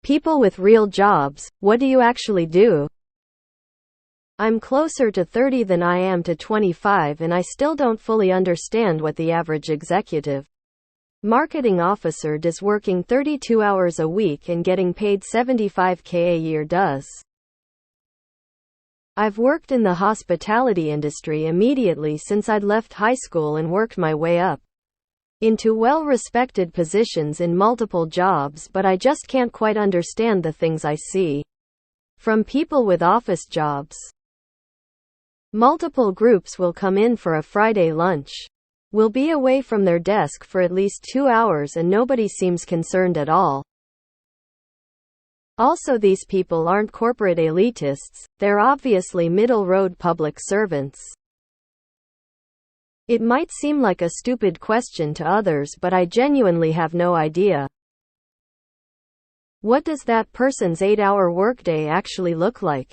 People with real jobs, what do you actually do? I'm closer to 30 than I am to 25, and I still don't fully understand what the average executive marketing officer does working 32 hours a week and getting paid $75K a year does. I've worked in the hospitality industry immediately since I'd left high school and worked my way up into well-respected positions in multiple jobs, but I just can't quite understand the things I see from people with office jobs. Multiple groups will come in for a Friday lunch, will be away from their desk for at least 2 hours, and nobody seems concerned at all. Also, these people aren't corporate elitists, they're obviously middle-road public servants. It might seem like a stupid question to others, but I genuinely have no idea. What does that person's 8-hour workday actually look like?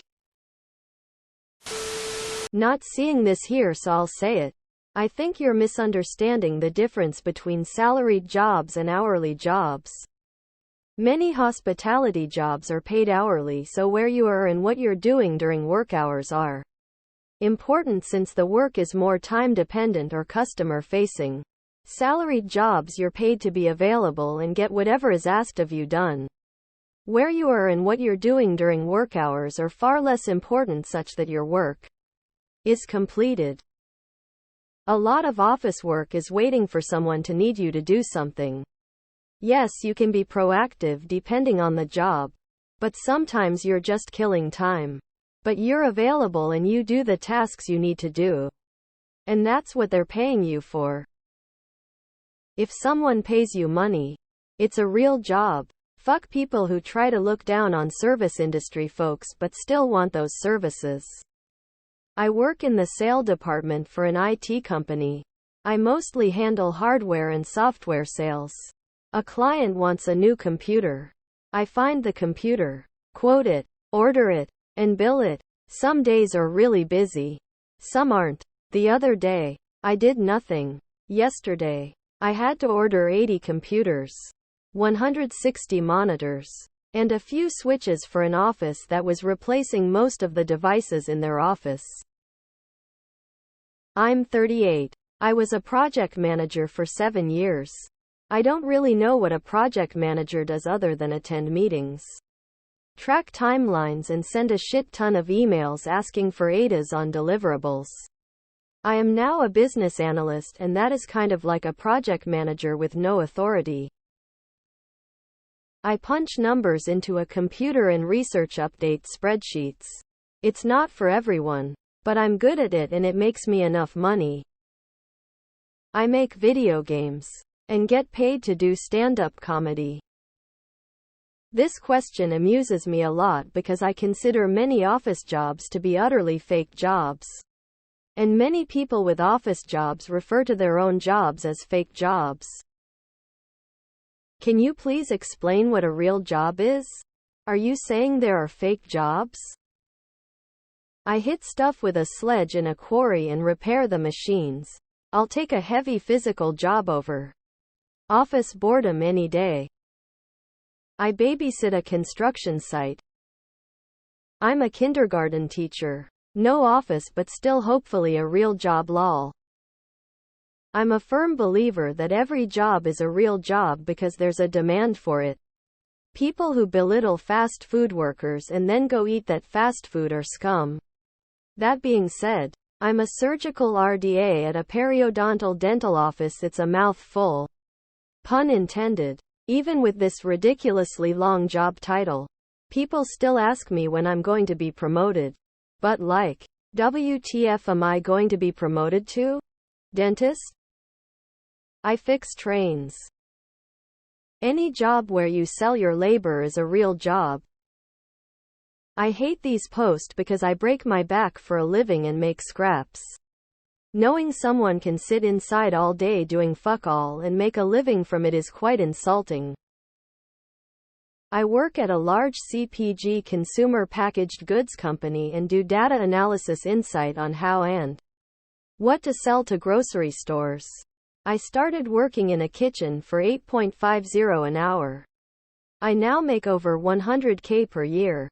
Not seeing this here, so I'll say it. I think you're misunderstanding the difference between salaried jobs and hourly jobs. Many hospitality jobs are paid hourly, so where you are and what you're doing during work hours are important, since the work is more time-dependent or customer-facing. Salaried jobs, you're paid to be available and get whatever is asked of you done. Where you are and what you're doing during work hours are far less important, such that your work is completed. A lot of office work is waiting for someone to need you to do something. Yes, you can be proactive depending on the job, but sometimes you're just killing time. But you're available and you do the tasks you need to do. And that's what they're paying you for. If someone pays you money, it's a real job. Fuck people who try to look down on service industry folks but still want those services. I work in the sale department for an IT company. I mostly handle hardware and software sales. A client wants a new computer. I find the computer, quote it, order it, and bill it. Some days are really busy. Some aren't. The other day, I did nothing. Yesterday, I had to order 80 computers, 160 monitors, and a few switches for an office that was replacing most of the devices in their office. I'm 38. I was a project manager for 7 years. I don't really know what a project manager does other than attend meetings, track timelines, and send a shit ton of emails asking for ADAs on deliverables. I am now a business analyst, and that is kind of like a project manager with no authority. I punch numbers into a computer and research update spreadsheets. It's not for everyone, but I'm good at it and it makes me enough money. I make video games and get paid to do stand-up comedy. This question amuses me a lot because I consider many office jobs to be utterly fake jobs. And many people with office jobs refer to their own jobs as fake jobs. Can you please explain what a real job is? Are you saying there are fake jobs? I hit stuff with a sledge in a quarry and repair the machines. I'll take a heavy physical job over office boredom any day. I babysit a construction site. I'm a kindergarten teacher. No office, but still hopefully a real job, lol. I'm a firm believer that every job is a real job because there's a demand for it. People who belittle fast food workers and then go eat that fast food are scum. That being said, I'm a surgical RDA at a periodontal dental office. It's a mouthful. Pun intended. Even with this ridiculously long job title, people still ask me when I'm going to be promoted. But like, WTF am I going to be promoted to? Dentist? I fix trains. Any job where you sell your labor is a real job. I hate these posts because I break my back for a living and make scraps. Knowing someone can sit inside all day doing fuck all and make a living from it is quite insulting. I work at a large CPG consumer packaged goods company and do data analysis insight on how and what to sell to grocery stores. I started working in a kitchen for $8.50 an hour. I now make over 100K per year.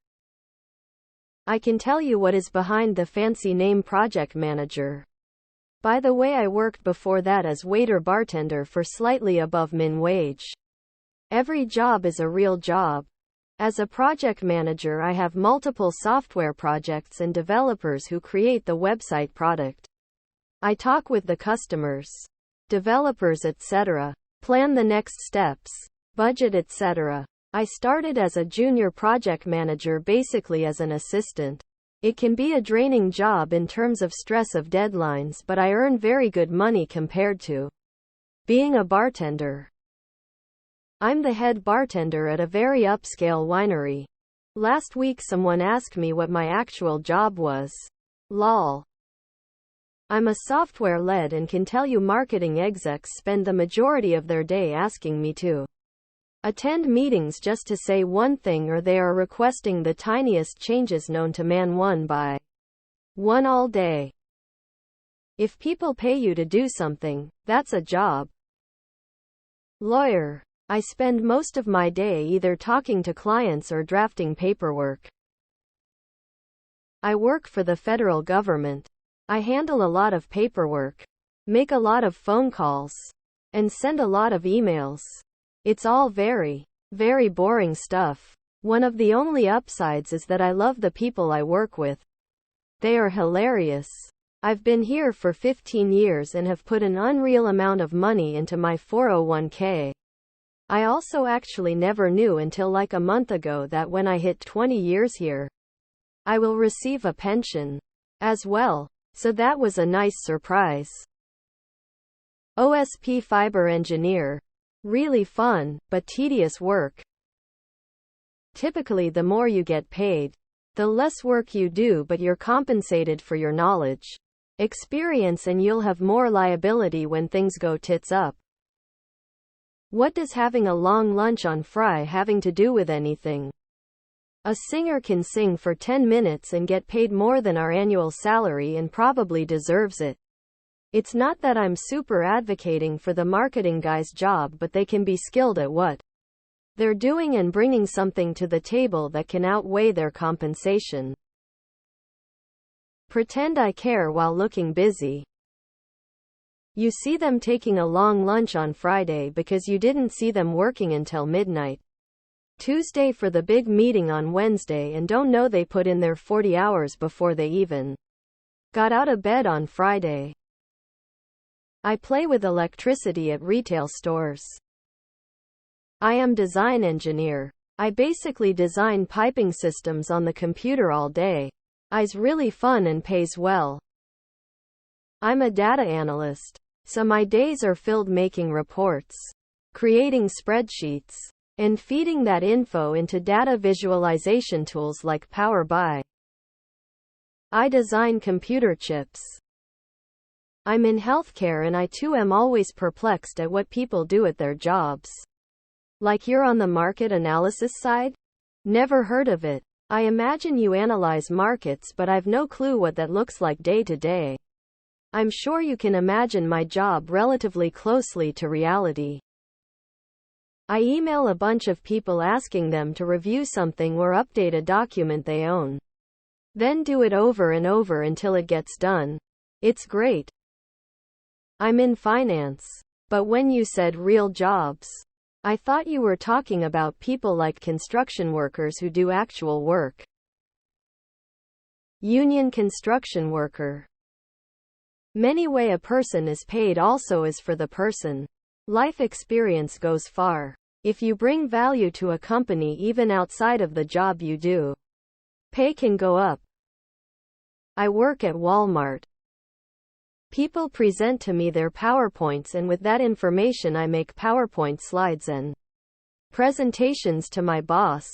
I can tell you what is behind the fancy name project manager. By the way, I worked before that as waiter bartender for slightly above min wage. Every job is a real job. As a project manager, I have multiple software projects and developers who create the website product. I talk with the customers, developers, etc., plan the next steps, budget, etc. I started as a junior project manager, basically as an assistant. It can be a draining job in terms of stress of deadlines, but I earn very good money compared to being a bartender. I'm the head bartender at a very upscale winery. Last week someone asked me what my actual job was. Lol. I'm a software lead and can tell you marketing execs spend the majority of their day asking me to attend meetings just to say one thing, or they are requesting the tiniest changes known to man one by one all day. If people pay you to do something, that's a job. Lawyer. I spend most of my day either talking to clients or drafting paperwork. I work for the federal government. I handle a lot of paperwork, make a lot of phone calls, and send a lot of emails. It's all very, very boring stuff. One of the only upsides is that I love the people I work with. They are hilarious. I've been here for 15 years and have put an unreal amount of money into my 401k. I also actually never knew until like a month ago that when I hit 20 years here, I will receive a pension as well. So that was a nice surprise. OSP fiber engineer. Really fun, but tedious work. Typically, the more you get paid, the less work you do, but you're compensated for your knowledge, experience, and you'll have more liability when things go tits up. What does having a long lunch on Friday having to do with anything? A singer can sing for 10 minutes and get paid more than our annual salary and probably deserves it. It's not that I'm super advocating for the marketing guy's job, but they can be skilled at what they're doing and bringing something to the table that can outweigh their compensation. Pretend I care while looking busy. You see them taking a long lunch on Friday because you didn't see them working until midnight Tuesday for the big meeting on Wednesday and don't know they put in their 40 hours before they even got out of bed on Friday. I play with electricity at retail stores. I am design engineer. I basically design piping systems on the computer all day. I's really fun and pays well. I'm a data analyst. So my days are filled making reports, creating spreadsheets, and feeding that info into data visualization tools like Power BI. I design computer chips. I'm in healthcare and I too am always perplexed at what people do at their jobs. Like you're on the market analysis side? Never heard of it. I imagine you analyze markets, but I've no clue what that looks like day to day. I'm sure you can imagine my job relatively closely to reality. I email a bunch of people asking them to review something or update a document they own. Then do it over and over until it gets done. It's great. I'm in finance. But when you said real jobs, I thought you were talking about people like construction workers who do actual work. Union construction worker. Many way a person is paid also is for the person. Life experience goes far. If you bring value to a company even outside of the job you do, pay can go up. I work at Walmart. People present to me their PowerPoints and with that information I make PowerPoint slides and presentations to my boss.